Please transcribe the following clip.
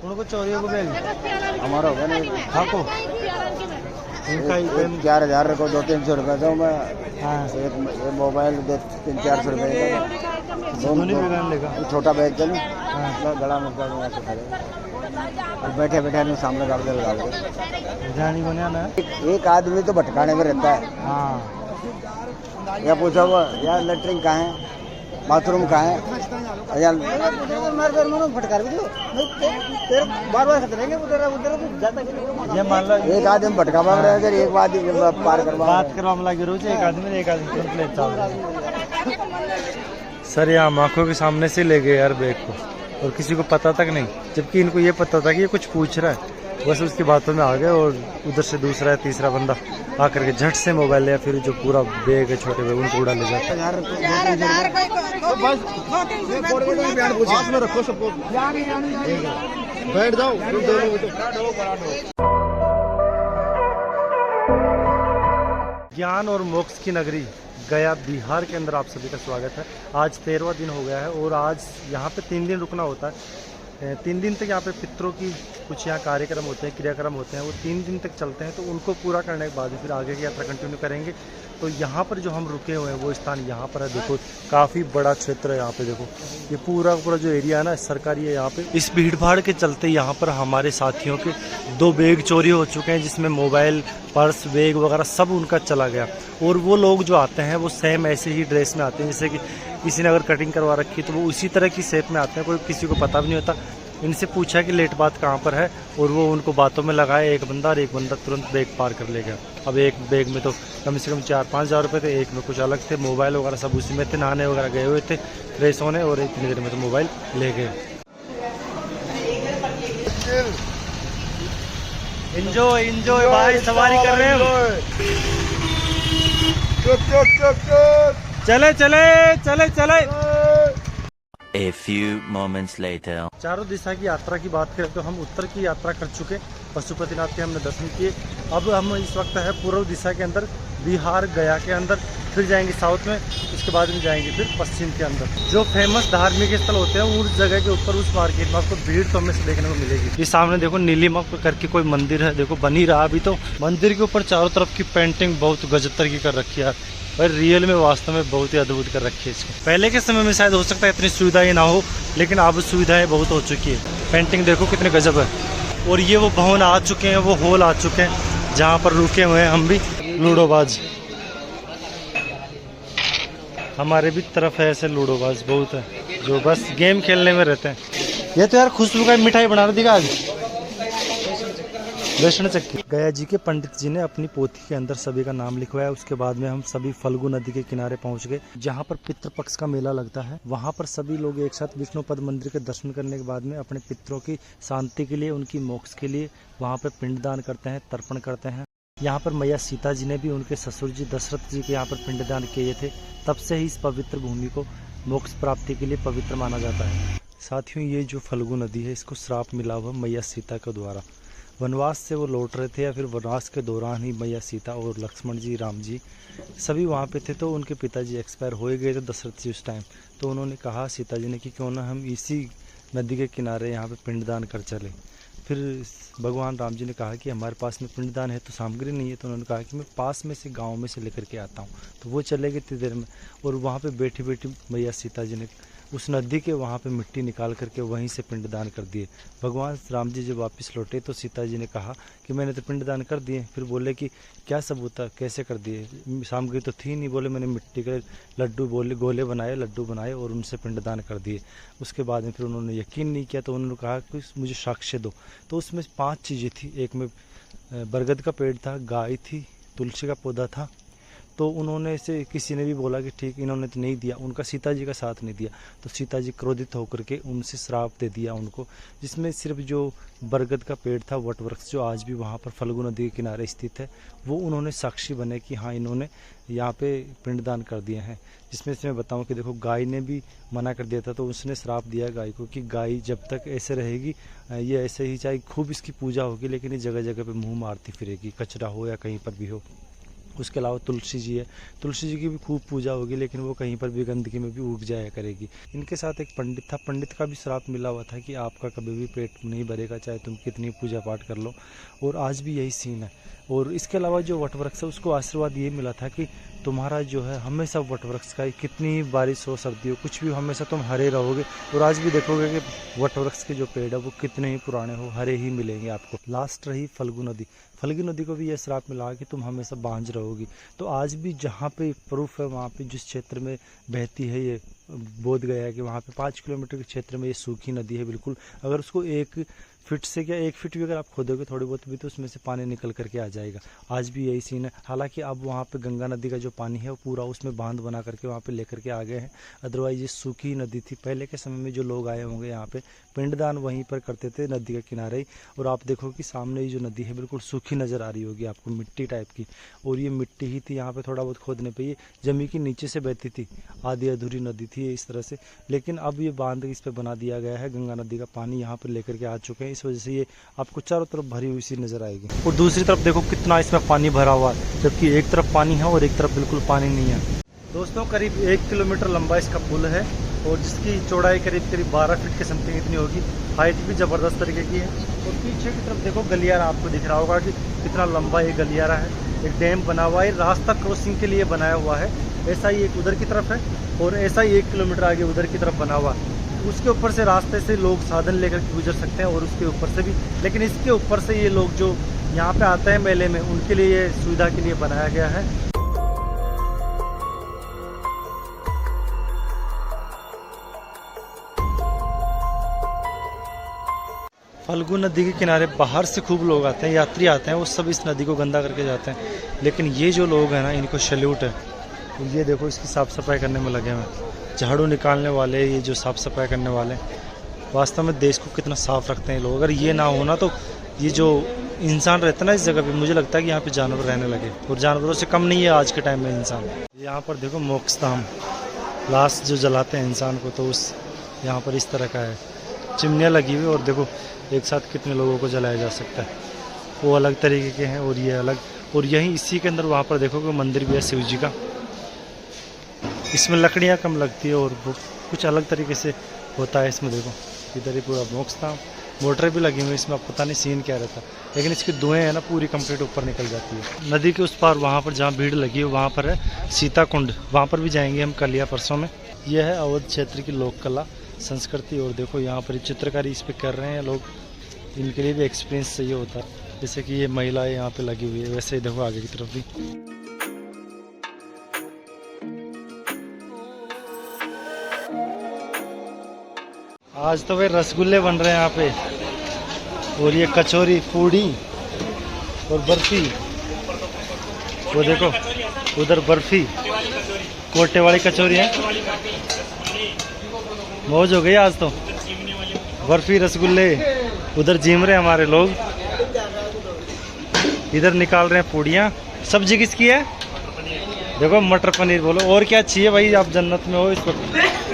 उनको चोरियों को बेल हमारा होगा ना हाँ को उनका ही 4,000 रखो 200-300 रुपये दो मैं हाँ एक मोबाइल 300-400 रुपये दोनों बेगान लेगा छोटा बैग चलूँ हाँ गला मुर्गा से खा बैठे बैठे सामने गाड़ी लगा दो जानी बना ना एक आदमी तो भटकाने में रहता है। हाँ या पूछो वो यार लेटरिन कहाँ है बाथरूम कहाँ है यार भटका बार बार ये मान लो एक आदमी भटका मांग रहा है अगर एक बात पार करवा बात करवा हमला गिरो एक आदमी तुरंत ले चल सर ये हम आंखों के सामने से ले गए यार बैग को और किसी को पता तक नहीं, जबकि इनको ये पता था कि ये कुछ पूछ रहा है। बस उसकी बातों में आ गए और उधर से दूसरा या तीसरा बंदा आकर के झट से मोबाइल या फिर जो पूरा बैग है छोटे बैग उनको उड़ा ले जाता है। बैठ जाओ ज्ञान और मोक्ष की नगरी गया बिहार के अंदर आप सभी का स्वागत है। आज 13वां दिन हो गया है और आज यहाँ पे 3 दिन रुकना होता है। 3 दिन तक यहाँ पे पितरों की कुछ यहाँ कार्यक्रम होते हैं, क्रियाक्रम होते हैं, वो 3 दिन तक चलते हैं। तो उनको पूरा करने के बाद फिर आगे की यात्रा कंटिन्यू करेंगे। तो यहाँ पर जो हम रुके हुए हैं वो स्थान यहाँ पर है। देखो काफ़ी बड़ा क्षेत्र है यहाँ पे। देखो ये पूरा जो एरिया है ना सरकारी है यहाँ पे। इस भीड़ भाड़ के चलते यहाँ पर हमारे साथियों के 2 बैग चोरी हो चुके हैं, जिसमें मोबाइल, पर्स, बैग वगैरह सब उनका चला गया। और वो लोग जो आते हैं वो सेम ऐसे ही ड्रेस में आते हैं, जैसे कि किसी ने अगर कटिंग करवा रखी है तो वो उसी तरह की शेप में आते हैं। कोई किसी को पता भी नहीं होता। इनसे पूछा कि लेट बात कहाँ पर है और वो उनको बातों में लगाए एक बंदा, और एक बंदा तुरंत बैग पार कर ले गया। अब एक बैग में तो कम से कम 4-5 हज़ार रुपये थे, एक में कुछ अलग थे, मोबाइल वगैरह सब उसी में थे। नहाने वगैरह गए हुए थे फ्रेश होने, और इतनी देर में तो मोबाइल ले गए। एंजॉय भाई, सवारी कर रहे हैं। चले A few moments later. चारों दिशा की यात्रा की बात करें तो हम उत्तर की यात्रा कर चुके, पशुपतिनाथ के हमने दर्शन किए। अब हम इस वक्त है पूर्व दिशा के अंदर, बिहार गया के अंदर। फिर जाएंगे साउथ में, उसके बाद में जाएंगे फिर पश्चिम के अंदर। जो फेमस धार्मिक स्थल होते हैं उस जगह के ऊपर, उस मार्केट में आपको भीड़ तो हमें से देखने को मिलेगी। ये सामने देखो नीलिमा करके कोई मंदिर है, देखो बनी रहा अभी तो। मंदिर के ऊपर चारों तरफ की पेंटिंग बहुत गजब की कर रखी है और रियल में वास्तव में बहुत ही अद्भुत कर रखी है इसको। पहले के समय में शायद हो सकता है इतनी सुविधाएं ना हो, लेकिन अब सुविधाएं बहुत हो चुकी है। पेंटिंग देखो कितने गजब है। और ये वो भवन आ चुके हैं, वो हॉल आ चुके हैं जहाँ पर रुके हुए हैं हम भी। लूडोबाज हमारे भी तरफ है, ऐसे लूडोबाज बहुत है जो बस गेम खेलने में रहते हैं। ये तो यार खुशबू का मिठाई बना रही थी आज, बेसन चक्की। गया जी के पंडित जी ने अपनी पोथी के अंदर सभी का नाम लिखवाया। उसके बाद में हम सभी फल्गु नदी के किनारे पहुंच गए, जहां पर पितृपक्ष का मेला लगता है। वहां पर सभी लोग एक साथ विष्णुपद मंदिर के दर्शन करने के बाद में अपने पितरों की शांति के लिए, उनकी मोक्ष के लिए वहां पर पिंडदान करते हैं, तर्पण करते हैं। यहाँ पर मैया सीता जी ने भी उनके ससुर जी दशरथ जी के यहाँ पर पिंडदान किए थे। तब से ही इस पवित्र भूमि को मोक्ष प्राप्ति के लिए पवित्र माना जाता है। साथियों, ये जो फल्गु नदी है, इसको श्राप मिला हुआ मैया सीता के द्वारा। वनवास से वो लौट रहे थे या फिर वनवास के दौरान ही मैया सीता और लक्ष्मण जी, राम जी सभी वहाँ पे थे। तो उनके पिताजी एक्सपायर हो गए थे, दशरथ जी, उस टाइम। तो उन्होंने कहा सीता जी ने कि क्यों ना हम इसी नदी के किनारे यहाँ पे पिंडदान कर चले। फिर भगवान राम जी ने कहा कि हमारे पास में पिंडदान है तो सामग्री नहीं है। तो उन्होंने कहा कि मैं पास में से गाँव में से लेकर के आता हूँ। तो वो चले गए इतनी देर में, और वहाँ पर बैठी बैठी मैया सीता जी ने उस नदी के वहाँ पे मिट्टी निकाल करके वहीं से पिंडदान कर दिए। भगवान राम जी जब वापस लौटे तो सीता जी ने कहा कि मैंने तो पिंडदान कर दिए। फिर बोले कि क्या सबूत है, कैसे कर दिए, सामग्री तो थी नहीं। बोले मैंने मिट्टी के लड्डू गोले बनाए, लड्डू बनाए और उनसे पिंडदान कर दिए। उसके बाद में फिर उन्होंने यकीन नहीं किया, तो उन्होंने कहा कि मुझे साक्ष्य दो। तो उसमें 5 चीज़ें थी। एक में बरगद का पेड़ था, गाय थी, तुलसी का पौधा था। तो उन्होंने से किसी ने भी बोला कि ठीक, इन्होंने तो नहीं दिया, उनका सीता जी का साथ नहीं दिया। तो सीता जी क्रोधित होकर के उनसे श्राप दे दिया उनको, जिसमें सिर्फ जो बरगद का पेड़ था, वट वृक्ष जो आज भी वहाँ पर फल्गु नदी के किनारे स्थित है, वो उन्होंने साक्षी बने कि हाँ इन्होंने यहाँ पे पिंडदान कर दिए हैं। जिसमें से मैं बताऊँ कि देखो गाय ने भी मना कर दिया था, तो उसने श्राप दिया गाय को कि गाय जब तक ऐसे रहेगी, ये ऐसे ही चाहे खूब इसकी पूजा होगी, लेकिन ये जगह जगह पे मुँह मारती फिरेगी, कचरा हो या कहीं पर भी हो। उसके अलावा तुलसी जी है, तुलसी जी की भी खूब पूजा होगी, लेकिन वो कहीं पर भी गंदगी में भी उग जाया करेगी। इनके साथ एक पंडित था, पंडित का भी श्राप मिला हुआ था कि आपका कभी भी पेट नहीं भरेगा, चाहे तुम कितनी पूजा पाठ कर लो। और आज भी यही सीन है। और इसके अलावा जो वटवृक्ष है उसको आशीर्वाद ये मिला था कि तुम्हारा जो है हमेशा वटवृक्ष का, कितनी बारिश हो सर्दी हो कुछ भी, हमेशा तुम हरे रहोगे। और आज भी देखोगे कि वटवृक्ष के जो पेड़ है वो कितने ही पुराने हो, हरे ही मिलेंगे आपको। लास्ट रही फल्गु नदी, फल्गु नदी को भी यह श्राप मिला कि तुम हमेशा बांझ रहोगी। तो आज भी जहाँ पे प्रूफ है, वहाँ पे जिस क्षेत्र में बहती है ये बोध गया है कि वहाँ पे 5 किलोमीटर के क्षेत्र में ये सूखी नदी है बिल्कुल। अगर उसको 1 फीट से क्या 1 फीट भी अगर आप खोदोगे थोड़ी बहुत भी, तो उसमें से पानी निकल करके आ जाएगा। आज भी यही सीन है। हालांकि अब वहाँ पे गंगा नदी का जो पानी है वो पूरा उसमें बांध बना करके वहाँ पे लेकर के आ गए हैं। अदरवाइज ये सूखी नदी थी। पहले के समय में जो लोग आए होंगे यहाँ पे पिंडदान वहीं पर करते थे, नदी के किनारे ही। और आप देखो कि सामने ही जो नदी है बिल्कुल सूखी नज़र आ रही होगी आपको, मिट्टी टाइप की। और ये मिट्टी ही थी, यहाँ पे थोड़ा बहुत खोदने पे ये जमीन के नीचे से बहती थी, आधी अधूरी नदी थी इस तरह से। लेकिन अब ये बांध इस पर बना दिया गया है, गंगा नदी का पानी यहाँ पर लेकर के आ चुके हैं। इस वजह से ये आपको चारों तरफ भरी हुई सी नजर आएगी। और दूसरी तरफ देखो कितना इसमें पानी भरा हुआ है, जबकि एक तरफ पानी है और एक तरफ बिल्कुल पानी नहीं है। दोस्तों करीब 1 किलोमीटर लंबा इसका पुल है और जिसकी चौड़ाई करीब 12 फीट के समथिंग इतनी होगी। हाइट भी ज़बरदस्त तरीके की है। और पीछे की तरफ देखो गलियारा, आपको दिख रहा होगा कि कितना लंबा ये गलियारा है। एक डैम बना हुआ है, रास्ता क्रॉसिंग के लिए बनाया हुआ है। ऐसा ही एक उधर की तरफ है और ऐसा ही 1 किलोमीटर आगे उधर की तरफ बना हुआ है। उसके ऊपर से रास्ते से लोग साधन लेकर के गुजर सकते हैं और उसके ऊपर से भी। लेकिन इसके ऊपर से ये लोग जो यहाँ पे आते हैं मेले में, उनके लिए ये सुविधा के लिए बनाया गया है। फल्गु नदी के किनारे बाहर से खूब लोग आते हैं, यात्री आते हैं, वो सब इस नदी को गंदा करके जाते हैं। लेकिन ये जो लोग हैं ना, इनको सैल्यूट है। ये देखो इसकी साफ़ सफाई करने में लगे हुए, झाड़ू निकालने वाले, ये जो साफ़ सफाई करने वाले, वास्तव में देश को कितना साफ़ रखते हैं लोग। अगर ये ना हो ना, तो ये जो इंसान रहता है ना इस जगह पे, मुझे लगता है कि यहाँ पे जानवर रहने लगे। और जानवरों से कम नहीं है आज के टाइम में इंसान। यहाँ पर देखो मोक्षधाम, लाश जो जलाते हैं इंसान को, तो उस यहाँ पर इस तरह का है, चिमनियाँ लगी हुई। और देखो एक साथ कितने लोगों को जलाया जा सकता है, वो अलग तरीके के हैं और ये अलग। और यहीं इसी के अंदर वहाँ पर देखो कि मंदिर भी है शिव जी का। इसमें लकड़ियाँ कम लगती है और कुछ अलग तरीके से होता है इसमें। देखो इधर ही पूरा मोक्षधाम, मोटर भी लगी हुई है इसमें। अब पता नहीं सीन क्या रहता, लेकिन इसकी धुएँ है ना पूरी कंप्लीट ऊपर निकल जाती है। नदी के उस पार वहाँ पर जहाँ भीड़ लगी है वहाँ पर है सीता कुंड, वहाँ पर भी जाएंगे हम कल या परसों में। यह है अवध क्षेत्र की लोक कला संस्कृति। और देखो यहाँ पर चित्रकारी इस पर कर रहे हैं लोग, इनके लिए भी एक्सपीरियंस चाहिए होता है। जैसे कि ये महिलाएं यहाँ पे लगी हुई है, वैसे ही देखो आगे की तरफ भी। आज तो वे रसगुल्ले बन रहे हैं यहाँ पे, और ये कचौरी, पूड़ी और बर्फी। वो देखो उधर बर्फी, कोटे वाली कचौरी है। मौज हो गई आज तो, बर्फी रसगुल्ले। उधर जीम रहे हमारे लोग, इधर निकाल रहे हैं पूड़ियाँ। सब्जी किसकी है? देखो मटर पनीर बोलो। और क्या चाहिए भाई, आप जन्नत में हो इस वक्त।